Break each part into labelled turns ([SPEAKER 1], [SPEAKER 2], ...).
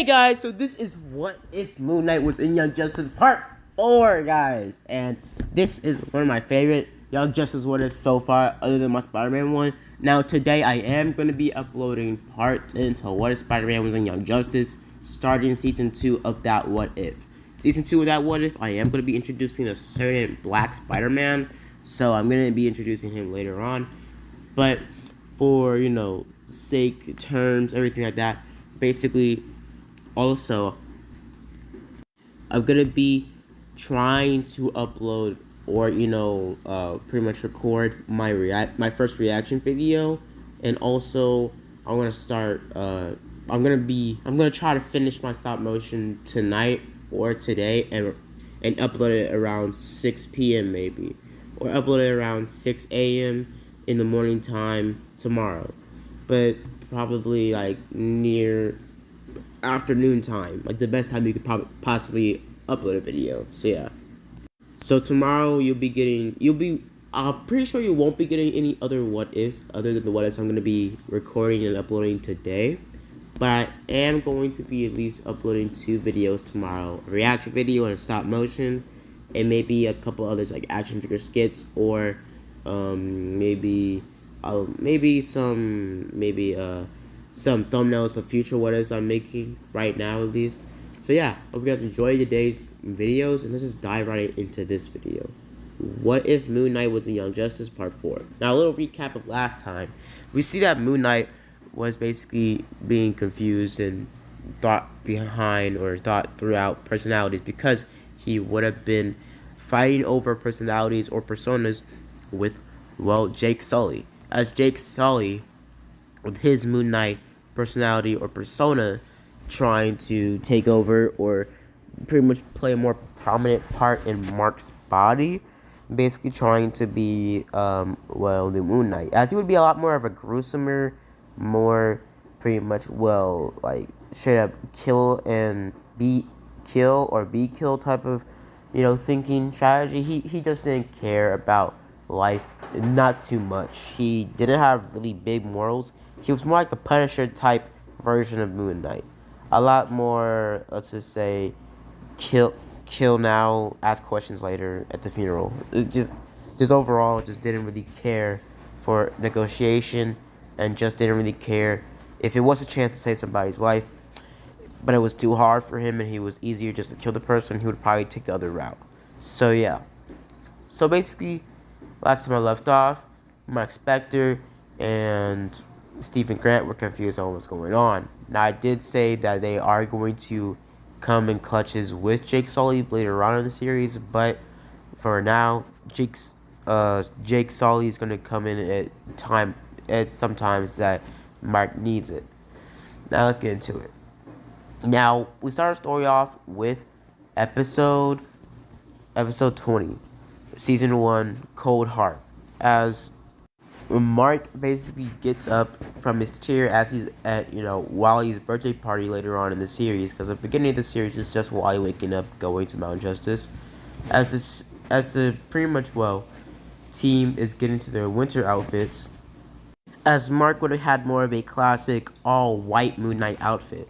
[SPEAKER 1] guys, so this is What If Moon Knight Was in Young Justice Part 4, guys. And this is one of my favorite Young Justice What Ifs so far, other than my Spider-Man one. Now, today I am going to be uploading part into What If Spider-Man Was in Young Justice, starting Season 2 of That What If. Season 2 of That What If, I am going to be introducing a certain Black Spider-Man, so I'm going to be introducing him later on. But for, sake, terms, everything like that, basically, also, I'm gonna be trying to upload or pretty much record my first reaction video, and also I'm gonna start. I'm gonna try to finish my stop motion tonight or today, and upload it around 6 p.m. maybe, or upload it around 6 a.m. in the morning time tomorrow, but probably like near afternoon time, like the best time you could possibly upload a video. So yeah, so tomorrow I'm pretty sure you won't be getting any other what ifs other than the what ifs I'm going to be recording and uploading today, but I am going to be at least uploading 2 videos tomorrow: a reaction video and a stop motion, and maybe a couple others like action figure skits, or maybe some thumbnails of future what ifs I'm making right now, at least. So yeah, hope you guys enjoy today's videos, and let's just dive right into this video. What if Moon Knight was in Young Justice Part 4? Now, a little recap of last time. We see that Moon Knight was basically being confused and thought throughout personalities, because he would have been fighting over personalities or personas with, well, Jake Sully. As Jake Sully, with his Moon Knight personality or persona, trying to take over or pretty much play a more prominent part in Mark's body, basically trying to be the Moon Knight, as he would be a lot more of a gruesomer, more pretty much like straight up kill and be killed type of thinking strategy. He just didn't care about life, not too much. He didn't have really big morals. He was more like a Punisher type version of Moon Knight. A lot more, let's just say, kill now, ask questions later at the funeral. It just overall just didn't really care for negotiation, and just didn't really care if it was a chance to save somebody's life, but it was too hard for him and he was easier just to kill the person. He would probably take the other route. So yeah. So basically, last time I left off, Mark Spector and Stephen Grant were confused on what's going on. Now, I did say that they are going to come in clutches with Jake Sully later on in the series, but for now, Jake Sully is going to come in at sometimes that Mark needs it. Now let's get into it. Now, we start our story off with episode 20, season 1, Cold Heart, as Mark basically gets up from his chair as he's at Wally's birthday party later on in the series, because the beginning of the series is just Wally waking up, going to Mount Justice, as the pretty much team is getting to their winter outfits, as Mark would have had more of a classic all-white Moon Knight outfit,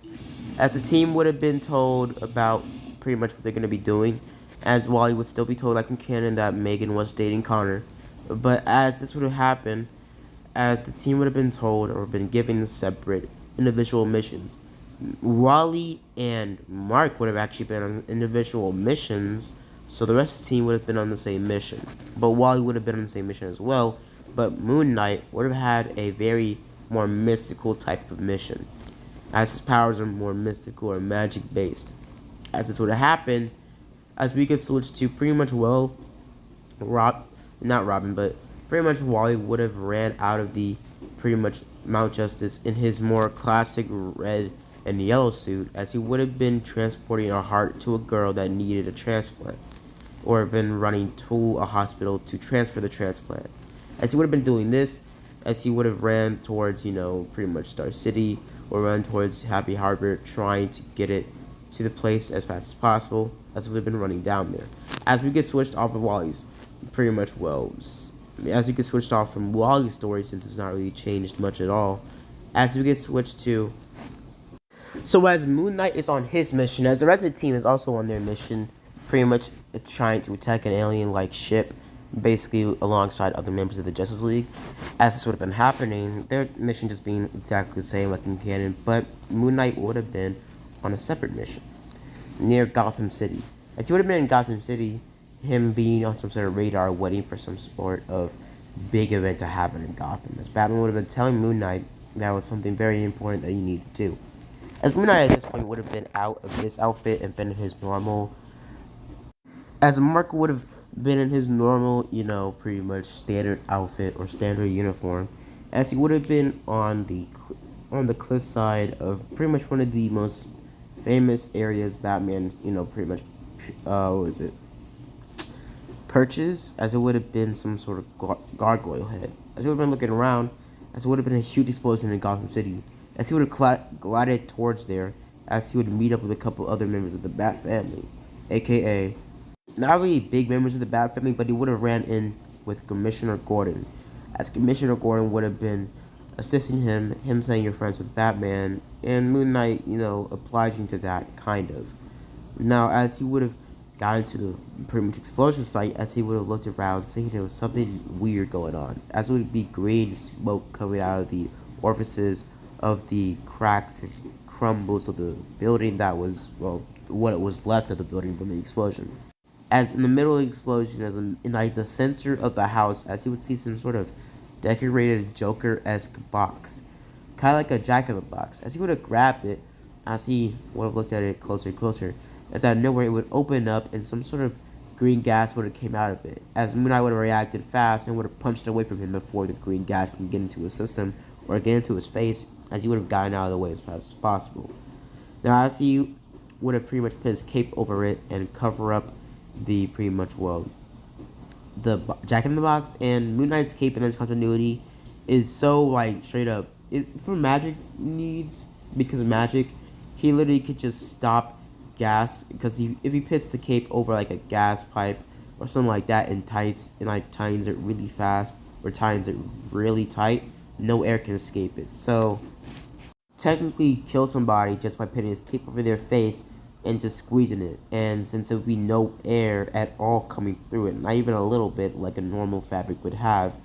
[SPEAKER 1] as the team would have been told about pretty much what they're going to be doing, as Wally would still be told, like in canon, that Megan was dating Connor. But as this would have happened, as the team would have been told or been given separate individual missions, Wally and Mark would have actually been on individual missions, so the rest of the team would have been on the same mission. But Wally would have been on the same mission as well, but Moon Knight would have had a very more mystical type of mission, as his powers are more mystical or magic based. As this would have happened, as we could switch to pretty much not Robin, but pretty much Wally would have ran out of the pretty much Mount Justice in his more classic red and yellow suit, as he would have been transporting a heart to a girl that needed a transplant, or been running to a hospital to transfer the transplant. As he would have been doing this, as he would have ran towards, pretty much Star City, or run towards Happy Harbor, trying to get it to the place as fast as possible, as he would have been running down there. As we get switched off of Wally's pretty much as we get switched off from Wally's story, since it's not really changed much at all, as we get switched to So as Moon Knight is on his mission, as the rest of the team is also on their mission, pretty much it's trying to attack an alien-like ship, basically alongside other members of the Justice League. As this would have been happening, their mission just being exactly the same like in canon, but Moon Knight would have been on a separate mission near Gotham City. As he would have been in Gotham City, him being on some sort of radar waiting for some sort of big event to happen in Gotham. As Batman would have been telling Moon Knight that was something very important that he needed to do. As Moon Knight at this point would have been out of this outfit and been in his normal, as Mark would have been in his normal, pretty much standard outfit or standard uniform, as he would have been on the cliffside of pretty much one of the most famous areas Batman, pretty much, what was it? Perches, as it would have been some sort of gargoyle head. As he would have been looking around, as it would have been a huge explosion in Gotham City. As he would have glided towards there, as he would meet up with a couple other members of the Bat family, aka not really big members of the Bat family, but he would have ran in with Commissioner Gordon, as Commissioner Gordon would have been assisting him saying you're friends with Batman, and Moon Knight, obliging to that, kind of. Now, as he would have gotten to the pretty much explosion site, as he would have looked around, seeing there was something weird going on, as it would be green smoke coming out of the orifices of the cracks and crumbles of the building that was, well, what was left of the building from the explosion. As in the middle of the explosion, as in like the center of the house, as he would see some sort of decorated Joker-esque box, kind of like a Jack-in-the-Box. As he would have grabbed it, as he would have looked at it closer and closer, as out of nowhere it would open up and some sort of green gas would have came out of it. As Moon Knight would have reacted fast and would have punched away from him before the green gas can get into his system or get into his face, as he would have gotten out of the way as fast as possible. Now, as he would have pretty much put his cape over it and cover up the pretty much, well, the Jack-in-the-Box, and Moon Knight's cape in this continuity is so, like, straight up, for magic needs, because of magic, he literally could just stop gas, because if he puts the cape over, like, a gas pipe or something like that and tightens it really fast or tightens it really tight, no air can escape it. So, technically kill somebody just by putting his cape over their face and just squeezing it. And since there would be no air at all coming through it, not even a little bit like a normal fabric would have,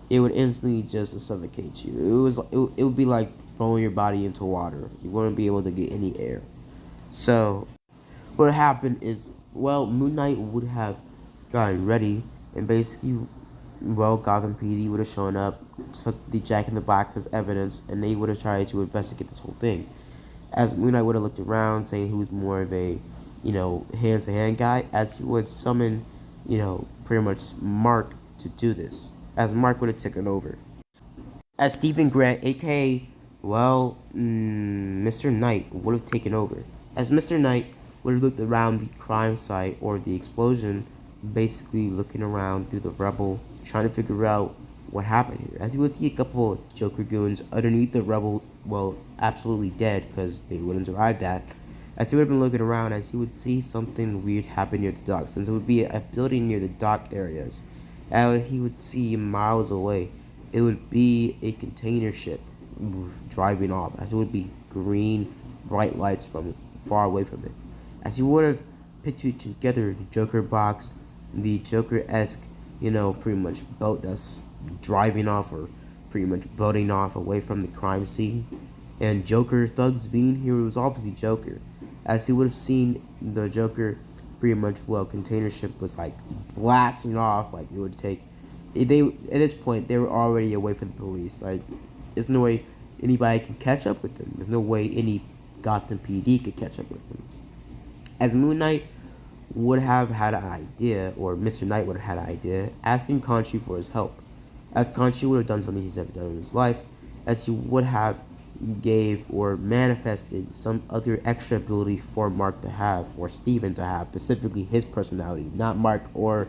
[SPEAKER 1] it would instantly just suffocate you. It would be like throwing your body into water. You wouldn't be able to get any air. So, what happened is, well, Moon Knight would have gotten ready and basically, well, Gotham PD would have shown up, took the Jack-in-the-Box as evidence, and they would have tried to investigate this whole thing. As Moon Knight would have looked around, saying he was more of a, hands-to-hand guy, as he would summon, pretty much Mark to do this, as Mark would have taken over. As Stephen Grant, aka, well, Mr. Knight, would have taken over. As Mr. Knight would have looked around the crime site or the explosion, basically looking around through the rubble, trying to figure out what happened here. As he would see a couple of Joker goons underneath the rubble, well, absolutely dead because they wouldn't survive that. As he would have been looking around, as he would see something weird happen near the dock, since it would be a building near the dock areas. And he would see miles away, it would be a container ship driving off, as it would be green, bright lights from far away from it. As he would have pictured together the Joker box, the Joker-esque, pretty much boat that's driving off or pretty much boating off away from the crime scene, and Joker thugs being here, it was obviously Joker. As he would have seen the Joker pretty much, well, container ship was like blasting off, like it would take, at this point they were already away from the police. Like, there's no way anybody can catch up with them. There's no way any Gotham PD could catch up with them. As Moon Knight would have had an idea, or Mr. Knight would have had an idea, asking Khonshu for his help. As Khonshu would have done something he's never done in his life, as he would have gave or manifested some other extra ability for Mark to have, or Steven to have, specifically his personality, not Mark or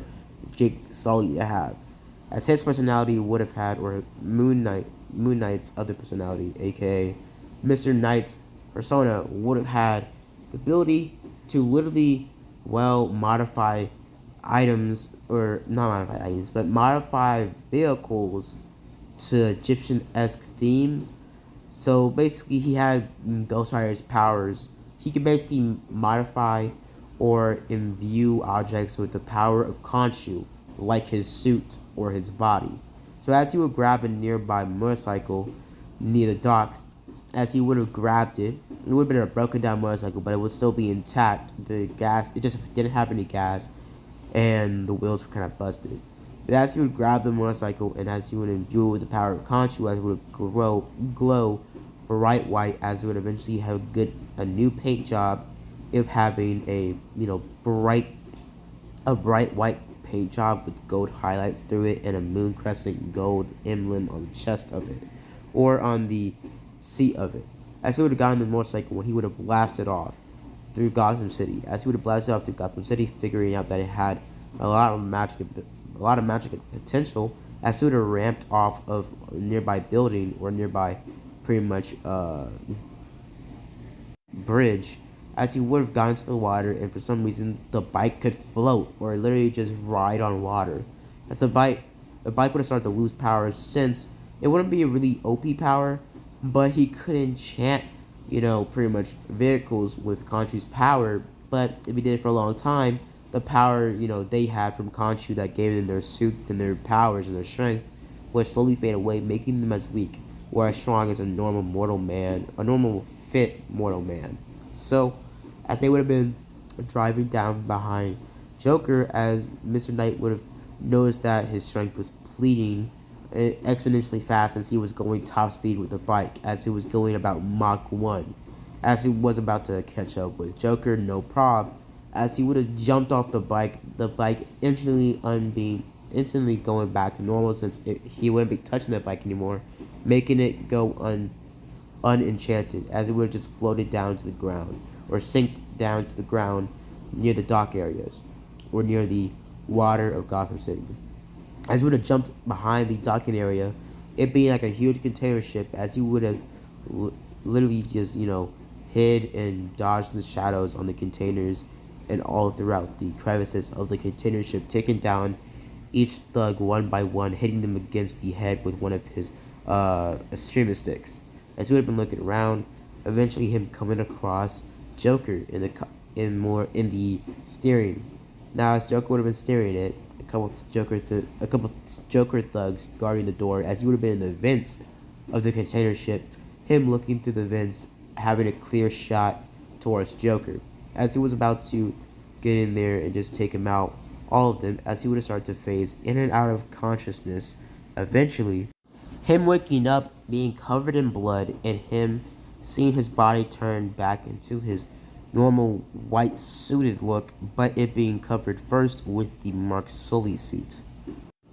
[SPEAKER 1] Jake Sully to have. As his personality would have had, or Moon Knight's other personality, aka Mr. Knight's persona, would have had the ability to literally, well, modify items, or not modify items, but modify vehicles to Egyptian-esque themes So basically, he had Ghost Rider's powers. He could basically modify or imbue objects with the power of Khonshu, like his suit or his body. So as he would grab a nearby motorcycle near the docks, as he would have grabbed it, it would have been a broken down motorcycle, but it would still be intact. The gas, it just didn't have any gas, and the wheels were kind of busted. But as he would grab the motorcycle and as he would imbue it with the power of Khonshu, as it would glow bright white, as it would eventually have a new paint job, of having a bright white paint job with gold highlights through it and a moon crescent gold emblem on the chest of it, or on the seat of it. As he would have gotten the motorcycle when he would have blasted off through Gotham City. As he would have blasted off through Gotham City, figuring out that it had a lot of magic potential, as he would have ramped off of a nearby building or nearby pretty much bridge, as he would have gone into the water, and for some reason the bike could float or literally just ride on water. As the bike would have started to lose power, since it wouldn't be a really OP power, but he could enchant, pretty much vehicles with Khonshu's power. But if he did it for a long time, the power, they had from Khonshu that gave them their suits and their powers and their strength would slowly fade away, making them as weak or as strong as a normal fit mortal man. So, as they would have been driving down behind Joker, as Mr. Knight would have noticed that his strength was depleting exponentially fast as he was going top speed with the bike, as he was going about Mach 1. As he was about to catch up with Joker, no prob, as he would have jumped off the bike instantly going back to normal, since he wouldn't be touching the bike anymore, making it go unenchanted, as it would have just floated down to the ground, or sinked down to the ground near the dock areas, or near the water of Gotham City. As he would have jumped behind the docking area, it being like a huge container ship, as he would have literally just, hid and dodged the shadows on the containers and all throughout the crevices of the container ship, taking down each thug one by one, hitting them against the head with one of his streamer sticks. As we would have been looking around, eventually him coming across Joker in the steering. Now, as Joker would have been steering it, a couple Joker thugs guarding the door, as he would have been in the vents of the container ship, him looking through the vents, having a clear shot towards Joker. As he was about to get in there and just take him out, all of them, as he would have started to phase in and out of consciousness, eventually, him waking up, being covered in blood, and him seeing his body turn back into his normal white suited look, but it being covered first with the Mark Sully suit.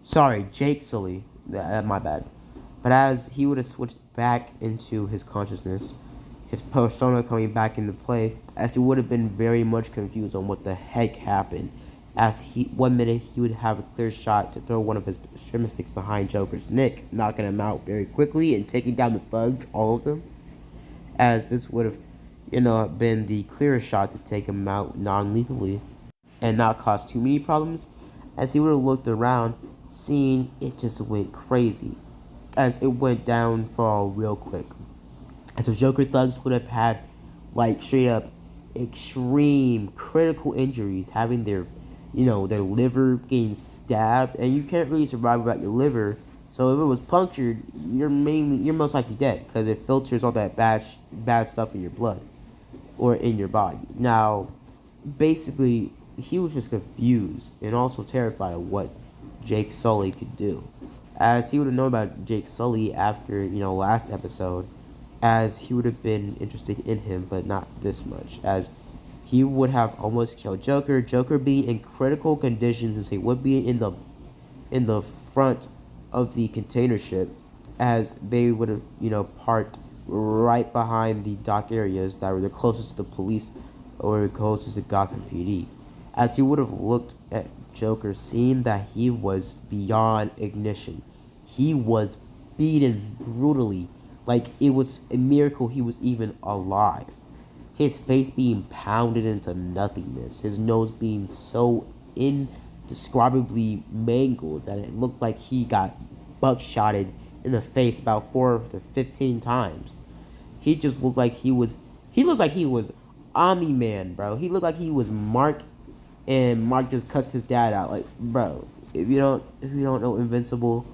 [SPEAKER 1] Sorry, Jake Sully. My bad. But as he would have switched back into his consciousness, his persona coming back into play, as he would have been very much confused on what the heck happened. As one minute he would have a clear shot to throw one of his streamer sticks behind Joker's neck, knocking him out very quickly and taking down the thugs, all of them. As this would have, been the clearest shot to take him out non-lethally and not cause too many problems. As he would have looked around, seeing it just went crazy, as it went downfall real quick. As the Joker thugs would have had, straight up extreme critical injuries, having their liver getting stabbed, and you can't really survive without your liver. So if it was punctured, you're most likely dead, because it filters all that bad stuff in your blood or in your body. Now, basically, he was just confused and also terrified of what Jake Sully could do, as he would have known about Jake Sully after last episode, as he would have been interested in him, but not this much, as he would have almost killed Joker. Joker being in critical condition, since he would be in the front of the container ship, as they would have parked right behind the dock areas that were the closest to the police or closest to Gotham PD. As he would have looked at Joker, seeing that he was beyond ignition, he was beaten brutally, like it was a miracle he was even alive. His face being pounded into nothingness, his nose being so indescribably mangled that it looked like he got buckshotted in the face about 4 to 15 times. he just looked like he looked like he was Omni-Man, bro. He looked like he was Mark, and Mark just cussed his dad out. Like, bro, if you don't know Invincible,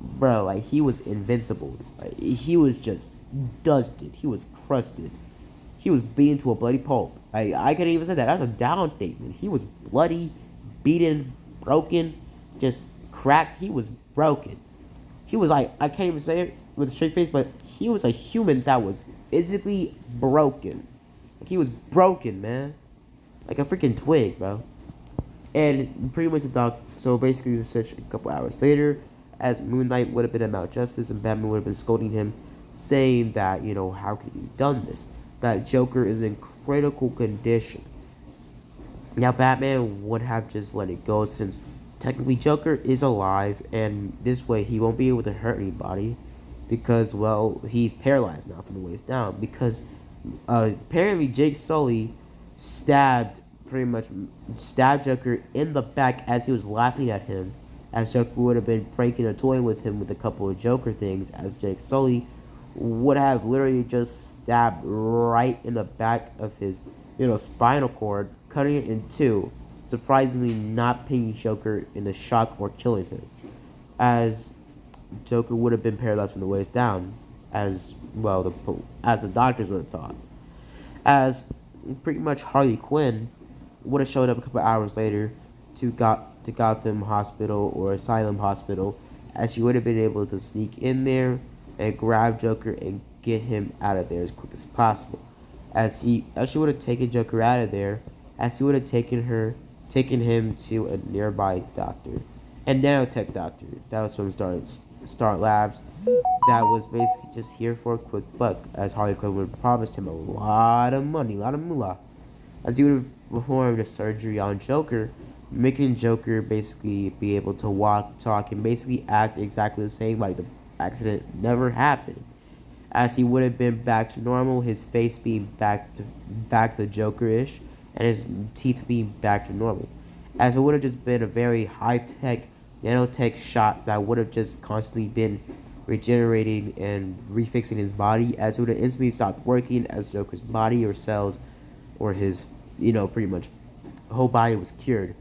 [SPEAKER 1] bro, like he was invincible. Like, he was just dusted. He was crusted. He was beaten to a bloody pulp. I couldn't even say that. That's a down statement. He was bloody, beaten, broken, just cracked. He was broken. He was like, I can't even say it with a straight face, but he was a human that was physically broken. Like, he was broken, man. Like a freaking twig, bro. And pretty much the doc. So basically, research a couple hours later, as Moon Knight would have been at Mount Justice, and Batman would have been scolding him, saying that, how could you have done this? That Joker is in critical condition. Now, Batman would have just let it go, since technically Joker is alive, and this way he won't be able to hurt anybody, because, well, he's paralyzed now from the waist down, because apparently Jake Sully pretty much stabbed Joker in the back as he was laughing at him, as Joker would have been pranking or toying with him with a couple of Joker things, as Jake Sully would have literally just stabbed right in the back of his, spinal cord, cutting it in two, surprisingly not pinning Joker in the shock or killing him, as Joker would have been paralyzed from the waist down, as well, as the doctors would have thought, as pretty much Harley Quinn would have showed up a couple hours later to Gotham Hospital or Asylum Hospital, as she would have been able to sneak in there and grab Joker and get him out of there as quick as possible. As she would have taken Joker out of there, as he would have taken him to a nearby doctor, a nanotech doctor that was from Star Labs, that was basically just here for a quick buck, as Harley Quinn would have promised him a lot of money, a lot of moolah, as he would have performed a surgery on Joker, making Joker basically be able to walk, talk, and basically act exactly the same, like the accident never happened, as he would have been back to normal, his face being back to Joker-ish, and his teeth being back to normal, as it would have just been a very high-tech, nanotech shot that would have just constantly been regenerating and refixing his body, as it would have instantly stopped working, as Joker's body or cells or his, pretty much whole body was cured,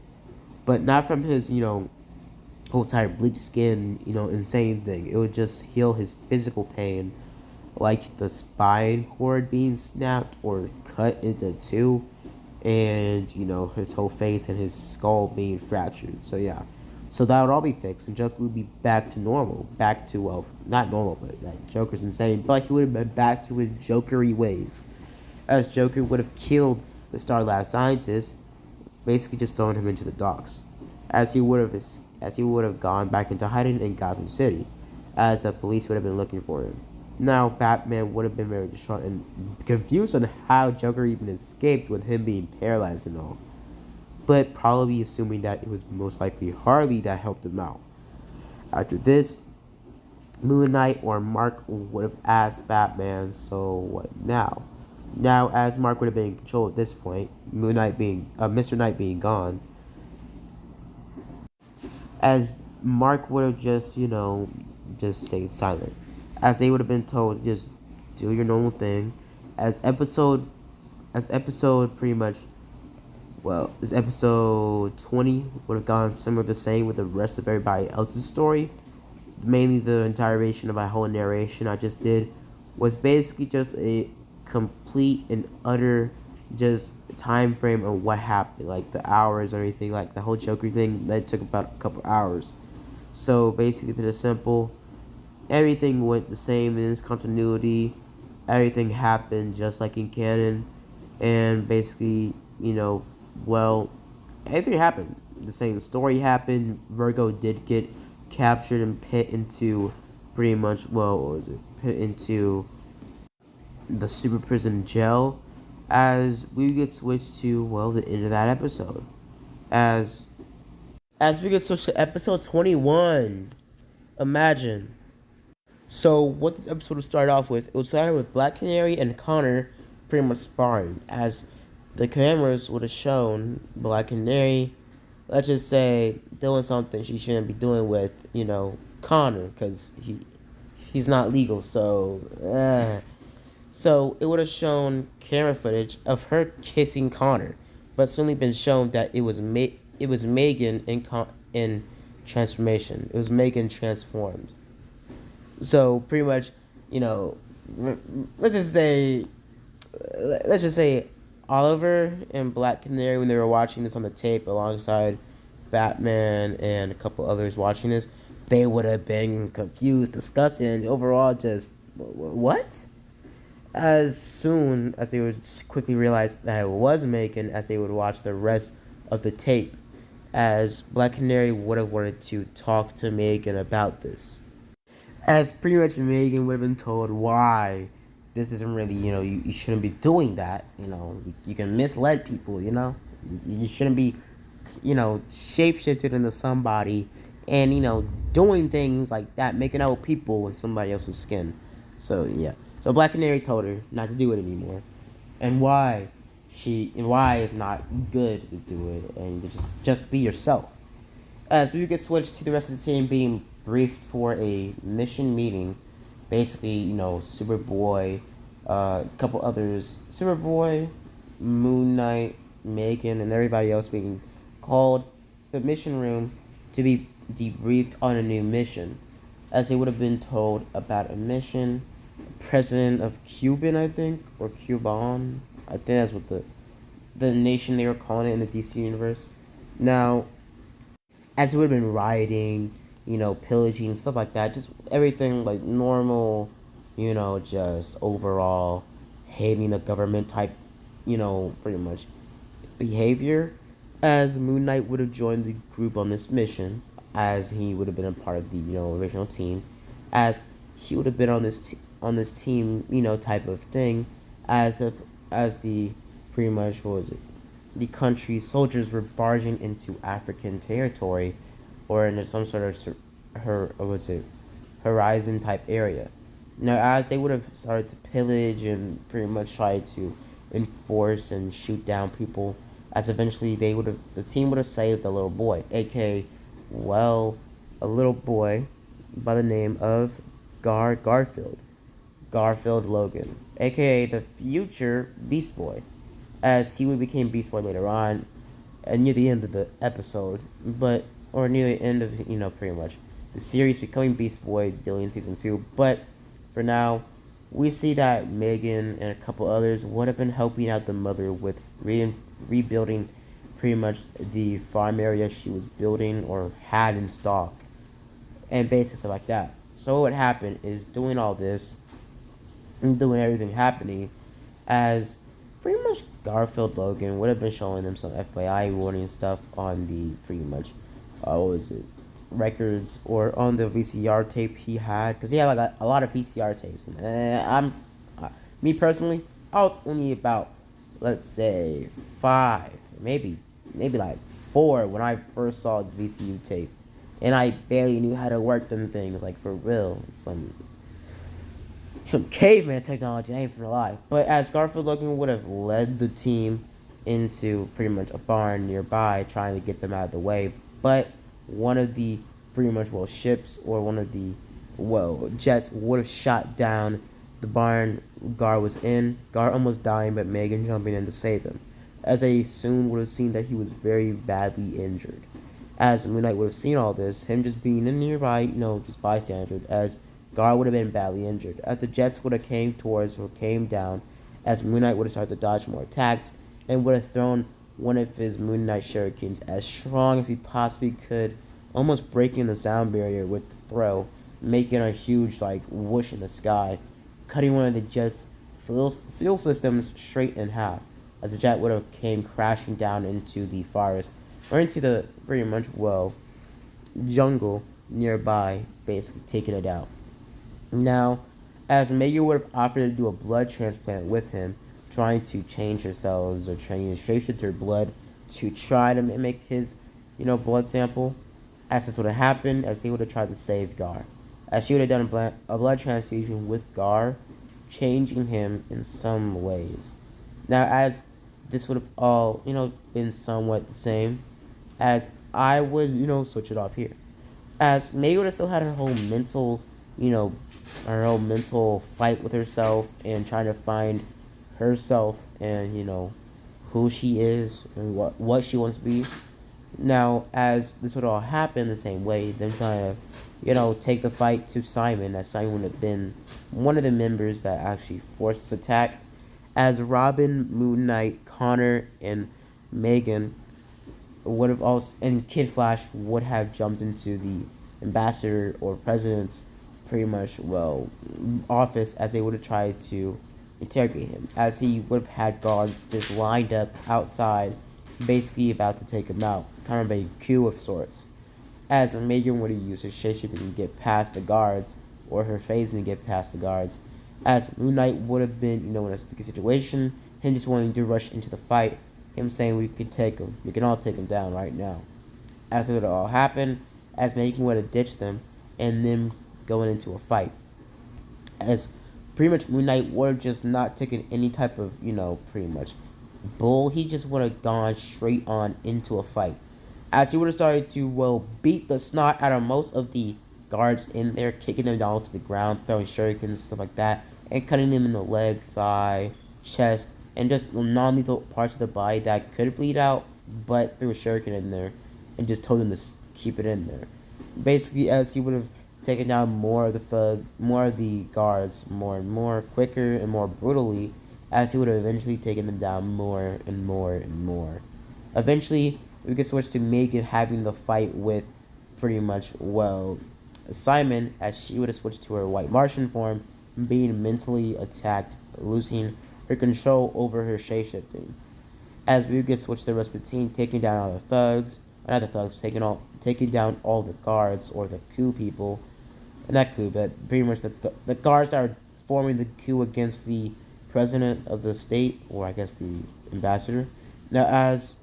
[SPEAKER 1] but not from his, whole entire bleached skin, insane thing. It would just heal his physical pain, like the spine cord being snapped or cut into two, and, his whole face and his skull being fractured. So, yeah. So that would all be fixed, and Joker would be back to normal. Back to, well, not normal, but like, Joker's insane, but he would have been back to his Jokery ways, as Joker would have killed the Star Lab scientist, basically just throwing him into the docks, as he would have gone back into hiding in Gotham City, as the police would have been looking for him. Now, Batman would have been very distraught and confused on how Joker even escaped with him being paralyzed and all, but probably assuming that it was most likely Harley that helped him out. After this, Moon Knight or Mark would have asked Batman, so what now? Now, as Mark would have been in control at this point, Mr. Knight being gone, as Mark would have just stayed silent, as they would have been told, just do your normal thing, as episode pretty much, well, this episode 20 would have gone similar the same with the rest of everybody else's story. Mainly the entire of my whole narration I just did was basically just a complete and utter just time frame of what happened, like the hours or anything, like the whole Joker thing that took about a couple hours. So basically, to the simple, everything went the same in this continuity. Everything happened just like in canon, and basically, well, everything happened. The same story happened. Virgo did get captured and put into pretty much, well, what was it? Put into the super prison jail, as we get switched to, well, the end of that episode, as we get switched to episode 21. Imagine. So what this episode will start off with, it will start with Black Canary and Connor pretty much sparring, as the cameras would have shown Black Canary, let's just say, doing something she shouldn't be doing with, Connor, because he's not legal, so, So it would have shown camera footage of her kissing Connor, but it's only been shown that it was Megan in transformation. It was Megan transformed. So pretty much, you know, let's just say let's just say Oliver and Black Canary, when they were watching this on the tape alongside Batman and a couple others watching this, they would have been confused, disgusted, and overall just what? As soon as they would quickly realize that it was Megan, as they would watch the rest of the tape, as Black Canary would have wanted to talk to Megan about this. As pretty much Megan would have been told why this isn't really, you shouldn't be doing that. You can mislead people, you shouldn't be, shapeshifted into somebody and, doing things like that, making out with people in somebody else's skin. So, yeah. So Black Canary told her not to do it anymore. And why it's not good to do it and to just be yourself. As we get switched to the rest of the team being briefed for a mission meeting, basically, Superboy, a couple others, Superboy, Moon Knight, Megan, and everybody else being called to the mission room to be debriefed on a new mission, as they would have been told about a mission. President of Cuban, I think, or Cuban, I think that's what the nation they were calling it in the DC universe. Now, as it would have been rioting, pillaging, stuff like that, just everything like normal, just overall hating the government type, pretty much behavior, as Moon Knight would have joined the group on this mission, as he would have been a part of the, original team, as he would have been on this team, type of thing, as the pretty much, what was it, the country's soldiers were barging into African territory, or into some sort of horizon type area. Now, as they would have started to pillage and pretty much try to enforce and shoot down people, as eventually the team would have saved a little boy, aka, a little boy by the name of Garfield Logan, aka the future Beast Boy, as he would become Beast Boy later on, near the end of the episode, or near the end of, pretty much the series becoming Beast Boy during season 2. But for now, we see that Megan and a couple others would have been helping out the mother with rebuilding pretty much the farm area she was building or had in stock, and basic stuff like that. So what happened is, doing all this and doing everything happening, as pretty much Garfield Logan would have been showing them some FBI warning stuff on the pretty much, what was it, records, or on the VCR tape he had, because he had like a lot of VCR tapes. And me personally, I was only about, let's say, 5, maybe like 4 when I first saw VCU tape, and I barely knew how to work them things, like for real, some caveman technology, I ain't gonna lie. But as Garfield Logan would have led the team into pretty much a barn nearby, trying to get them out of the way, but one of the pretty much, ships, or one of the, jets would have shot down the barn Gar was in. Gar almost dying, but Megan jumping in to save him, as they soon would have seen that he was very badly injured. As Moon Knight would have seen all this, him just being in nearby, just bystander, as Gar would have been badly injured. As the jets would have came towards or came down, as Moon Knight would have started to dodge more attacks, and would have thrown one of his Moon Knight shurikens as strong as he possibly could, almost breaking the sound barrier with the throw, making a huge whoosh in the sky, cutting one of the jet's fuel systems straight in half, as the jet would have came crashing down into the forest, or into the pretty much jungle nearby, basically taking it out. Now, as Megan would have offered to do a blood transplant with him, trying to change her cells or trying to shape her blood to try to mimic his, blood sample, as this would have happened, as he would have tried to save Gar, as she would have done a blood transfusion with Gar, changing him in some ways. Now, as this would have all, been somewhat the same, as I would, switch it off here, as Megan would have still had her whole mental you know, her own mental fight with herself and trying to find herself and, who she is and what she wants to be. Now, as this would all happen the same way, them trying to, take the fight to Simon, as Simon would have been one of the members that actually forced this attack, as Robin, Moon Knight, Connor, and Megan would have also, and Kid Flash would have jumped into the ambassador or president's pretty much, office, as they would have tried to interrogate him, as he would have had guards just lined up outside, basically about to take him out, kind of a coup of sorts, as Megan would have used her shapeshifter to get past the guards, or her phasing to get past the guards, as Moon Knight would have been, in a sticky situation, him just wanting to rush into the fight, him saying we can all take him down right now. As it would all happen, as Megan would have ditched them, and them going into a fight. As pretty much Moon Knight would have just not taken any type of, pretty much bull. He just would have gone straight on into a fight. As he would have started to, beat the snot out of most of the guards in there, kicking them down to the ground, throwing shurikens, stuff like that, and cutting them in the leg, thigh, chest, and just non-lethal parts of the body that could bleed out, but threw a shuriken in there and just told them to keep it in there. Basically, as he would have taken down more of the guards, more and more, quicker and more brutally, as he would have eventually taken them down more and more and more. Eventually, we could switch to Megan having the fight with pretty much, Simon, as she would have switched to her White Martian form, being mentally attacked, losing her control over her shapeshifting. As we would get switched to the rest of the team, taking down all the thugs, not the thugs, taking down all the guards or the coup people, not coup, but pretty much the guards that are forming the coup against the president of the state, or I guess the ambassador. Now, as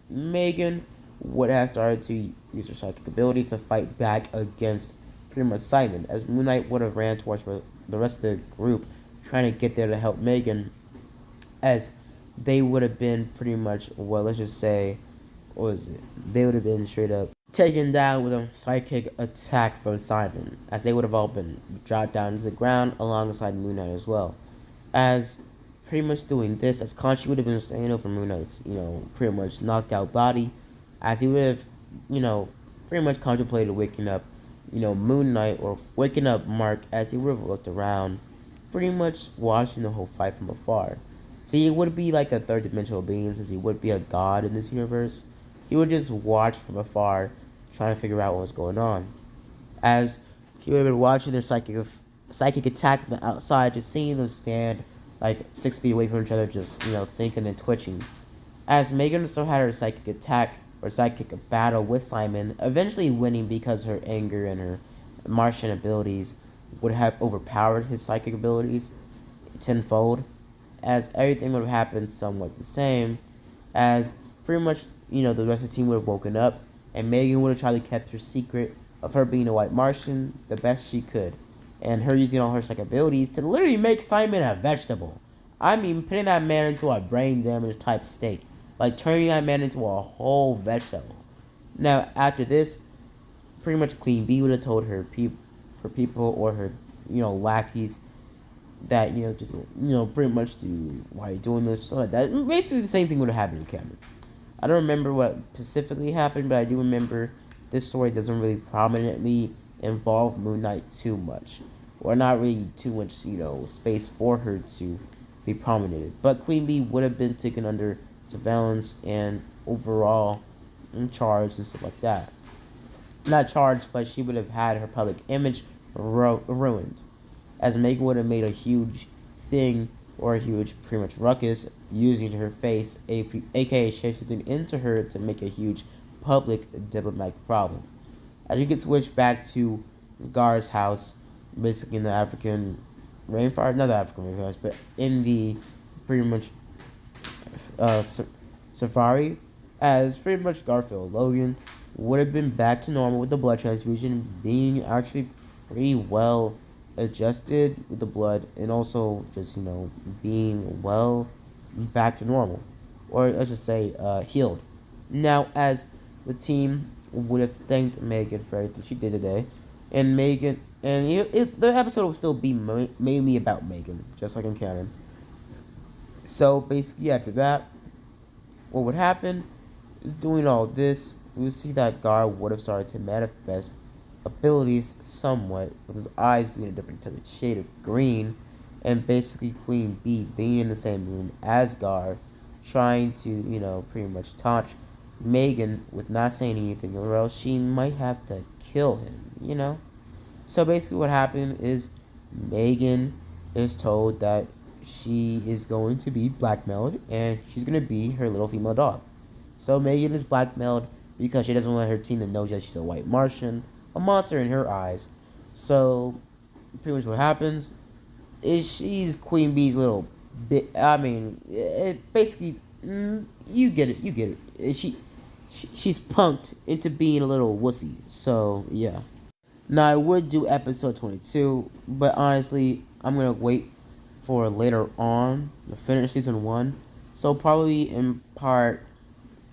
[SPEAKER 1] Megan would have started to use her psychic abilities to fight back against pretty much Simon, as Moon Knight would have ran towards the rest of the group, trying to get there to help Megan, as they would have been pretty much, let's just say, what was it? They would have been straight up taken down with a psychic attack from Simon, as they would have all been dropped down to the ground alongside Moon Knight as well. As pretty much doing this, as Khonshu would have been staying over Moon Knight's, pretty much knocked out body, as he would have, pretty much contemplated waking up, Moon Knight, or waking up Mark, as he would have looked around, pretty much watching the whole fight from afar. So he would be like a third dimensional being, since he would be a god in this universe. He would just watch from afar, trying to figure out what was going on. As he would have been watching their psychic attack from the outside, just seeing them stand like 6 feet away from each other, just, thinking and twitching. As Megan still had her psychic attack, or psychic battle with Simon, eventually winning because her anger and her Martian abilities would have overpowered his psychic abilities tenfold, as everything would have happened somewhat the same, as pretty much, the rest of the team would have woken up, and Megan would have tried to keep her secret of her being a White Martian the best she could, and her using all her psychic abilities to literally make Simon a vegetable. I mean, putting that man into a brain damage type state, like turning that man into a whole vegetable. Now, after this, pretty much Queen Bee would have told her people, or her, lackeys, that, just, pretty much to, why are you doing this, so like that. Basically, the same thing would have happened in canon. I don't remember what specifically happened, but I do remember this story doesn't really prominently involve Moon Knight too much, or not really too much, space for her to be prominent. But Queen Bee would have been taken under surveillance and overall in charge and stuff like that. Not charged, but she would have had her public image ruined, as Megan would have made a huge thing, or a huge pretty much ruckus, using her face, aka shapeshifting into her, to make a huge public diplomatic problem. As we get switched back to Gar's house, basically in the African rainforest, not the African rainforest, but in the pretty much safari, as pretty much Garfield Logan would have been back to normal with the blood transfusion, being actually pretty well adjusted with the blood, and also just, being well back to normal, or let's just say healed. Now, as the team would have thanked Megan for everything she did today, and Megan, and the episode will still be mainly about Megan, just like in canon. So basically, after that, what would happen is doing all this, we would see that Gar would have started to manifest abilities somewhat, with his eyes being a different type of shade of green, and basically Queen Bee being in the same room as Gar, trying to, pretty much taunt Megan with not saying anything, or else she might have to kill him. So basically, what happened is Megan is told that she is going to be blackmailed and she's going to be her little female dog. So Megan is blackmailed because she doesn't want her team to know that she's a white Martian, a monster in her eyes. So pretty much what happens is she's Queen Bee's little bit. I mean, it basically, you get it. You get it. She's punked into being a little wussy. So yeah. Now I would do episode 22, but honestly, I'm gonna wait for later on to finish season 1. So probably in part,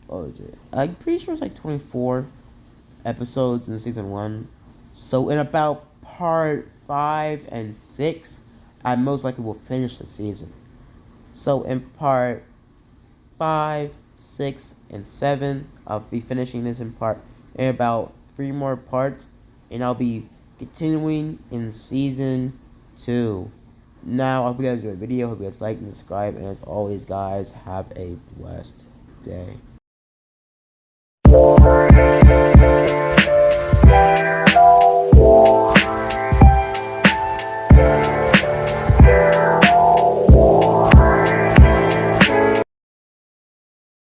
[SPEAKER 1] what was it? I'm pretty sure it's like 24 episodes in season 1. So in about part 5 and 6, I most likely will finish the season. So in part 5, 6, and 7, I'll be finishing this in about 3 more parts, and I'll be continuing in season 2. Now, I hope you guys enjoyed the video. Hope you guys like and subscribe. And as always, guys, have a blessed day.